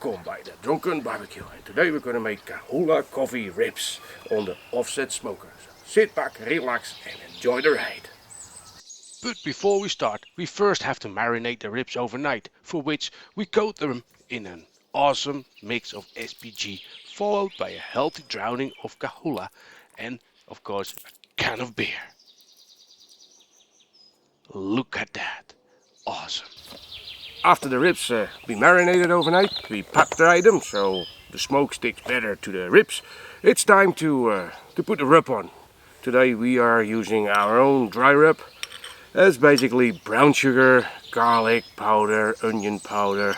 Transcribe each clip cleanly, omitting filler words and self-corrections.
Welcome by the Drunken Barbecue, and today we're going to make Kahlua Coffee Rips on the offset smoker. So sit back, relax and enjoy the ride. But before we start, we first have to marinate the ribs overnight, for which we coat them in an awesome mix of SPG, followed by a healthy drowning of Kahlua and, of course, a can of beer. Look at that. Awesome. After the ribs been marinated overnight, we pack dried them so the smoke sticks better to the ribs. It's time to put the rub on. Today we are using our own dry rub. That's basically brown sugar, garlic powder, onion powder,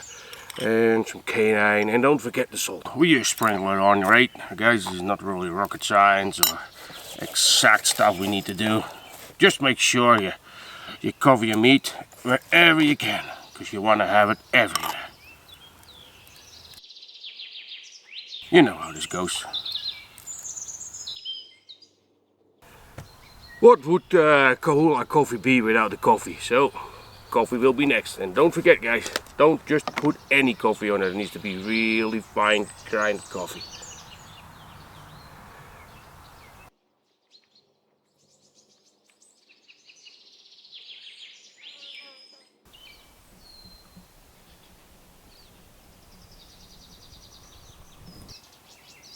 and some cayenne, and don't forget the salt. We just sprinkle it on, right? Guys, this is not really rocket science or exact stuff we need to do. Just make sure you cover your meat wherever you can, because you want to have it everywhere. You know how this goes. What would Kahlua coffee be without the coffee? So, coffee will be next. And don't forget, guys, don't just put any coffee on it. It needs to be really fine grind coffee.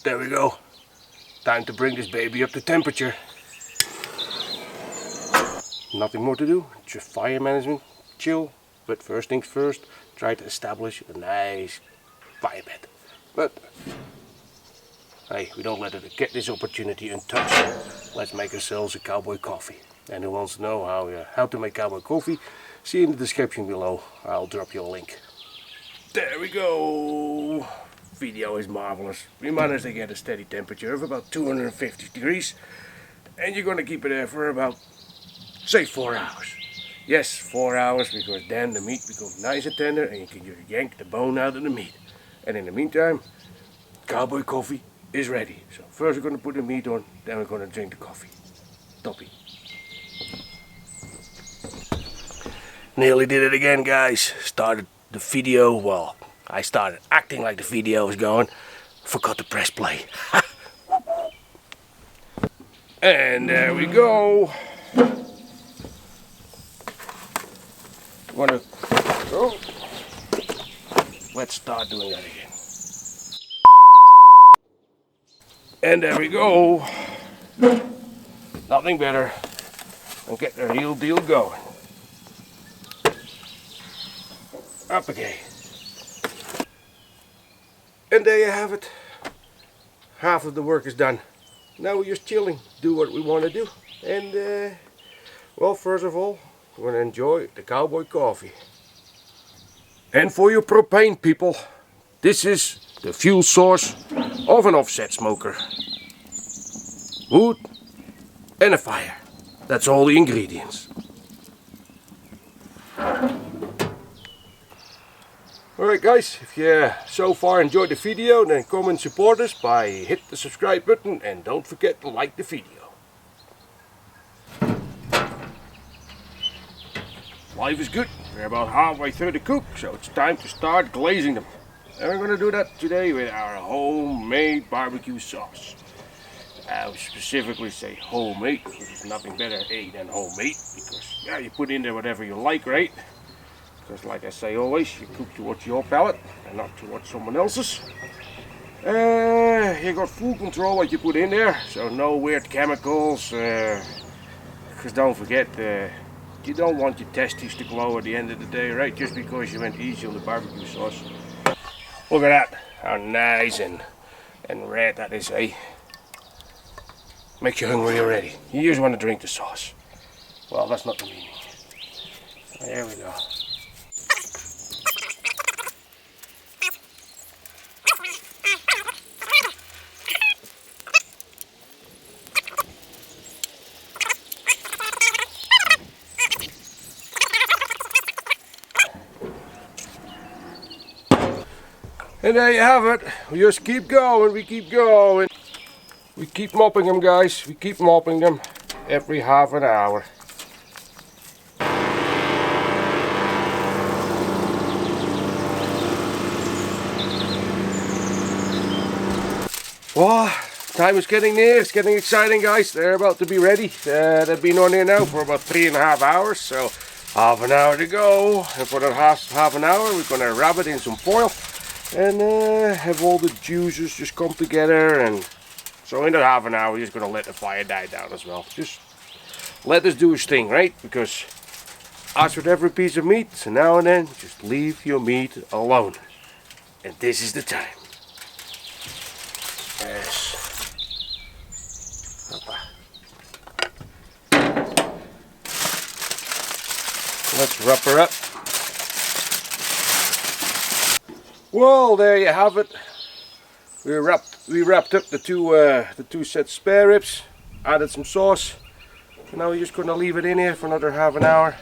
There we go. Time to bring this baby up to temperature. Nothing more to do, just fire management, chill, but first things first, try to establish a nice fire bed. But hey, we don't let it get this opportunity untouched. Let's make ourselves a cowboy coffee. And who wants to know how to make cowboy coffee, see in the description below. I'll drop you a link. There we go. Video is marvelous. We managed to get a steady temperature of about 250 degrees, and you're going to keep it there for about, say, 4 hours. Yes, 4 hours, because then the meat becomes nice and tender and you can just yank the bone out of the meat. And in the meantime, cowboy coffee is ready. So first we're going to put the meat on, then we're going to drink the coffee. Toppie. Nearly did it again, guys. Started the video, well, I started acting like the video was going. Forgot to press play. And there we go. Let's start doing that again. And there we go. Nothing better than get the real deal going. Up again. And there you have it. Half of the work is done. Now we're just chilling, do what we want to do. And well, first of all, we're going to enjoy the cowboy coffee. And for your propane people, this is the fuel source of an offset smoker. Wood and a fire. That's all the ingredients. Alright guys, if you so far enjoyed the video, then come and support us by hit the subscribe button and don't forget to like the video. Life is good. We're about halfway through the cook, so it's time to start glazing them. And we're going to do that today with our homemade barbecue sauce. I would specifically say homemade, because there's nothing better than homemade, because yeah, you put in there whatever you like, right? Because like I say always, you cook towards your palate and not towards someone else's. You got full control what you put in there, so no weird chemicals. Because don't forget, you don't want your testes to glow at the end of the day, right? Just because you went easy on the barbecue sauce. Look at that, how nice and red that is, eh? Makes you hungry already. You just want to drink the sauce. Well, that's not the meaning. There we go. And there you have it. We just keep going, we keep going. We keep mopping them, guys. We keep mopping them every half an hour. Well, time is getting near. It's getting exciting, guys. They're about to be ready. They've been on here now for about 3.5 hours, so half an hour to go. And for that half an hour, we're gonna wrap it in some foil and have all the juices just come together. And so in that half an hour, we're just gonna let the fire die down as well. Just let this do its thing, right? Because as with every piece of meat, so now and then, just leave your meat alone. And this is the time. Yes. Let's wrap her up. Well, there you have it. We wrapped up the two sets spare ribs, added some sauce. So now we're just gonna leave it in here for another half an hour.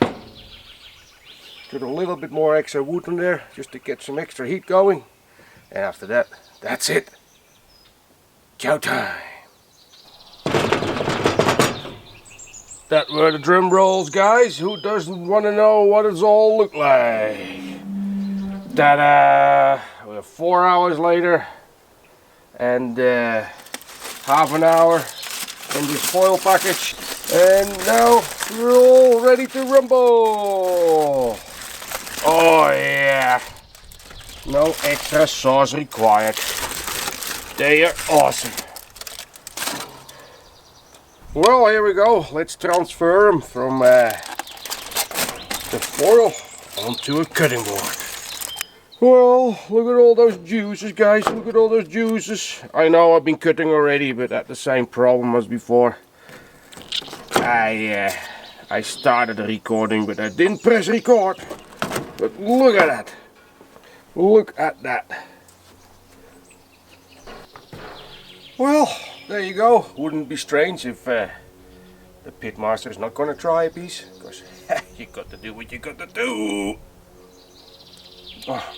Put a little bit more extra wood in there just to get some extra heat going. And after that, that's it. Chow time. That were the drum rolls, guys. Who doesn't want to know what it's all look like? Ta-da! We're 4 hours later and half an hour in this foil package, and now we're all ready to rumble. Oh yeah! No extra sauce required. They are awesome. Well, here we go. Let's transfer them from the foil onto a cutting board. Well, look at all those juices, guys. Look at all those juices. I know I've been cutting already, but at the same problem as before. I started the recording, but I didn't press record. But look at that. Look at that. Well, there you go. Wouldn't be strange if the pitmaster is not going to try a piece, because you got to do what you got to do. Oh.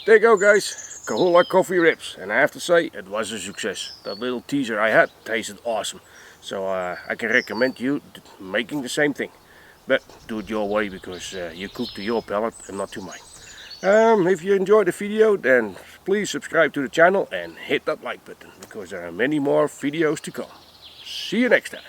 There you go, guys. Kahlua Coffee Rips, and I have to say it was a success. That little teaser I had tasted awesome, so I can recommend you making the same thing, but do it your way, because you cook to your palate and not to mine. If you enjoyed the video, then please subscribe to the channel and hit that like button, because there are many more videos to come. See you next time.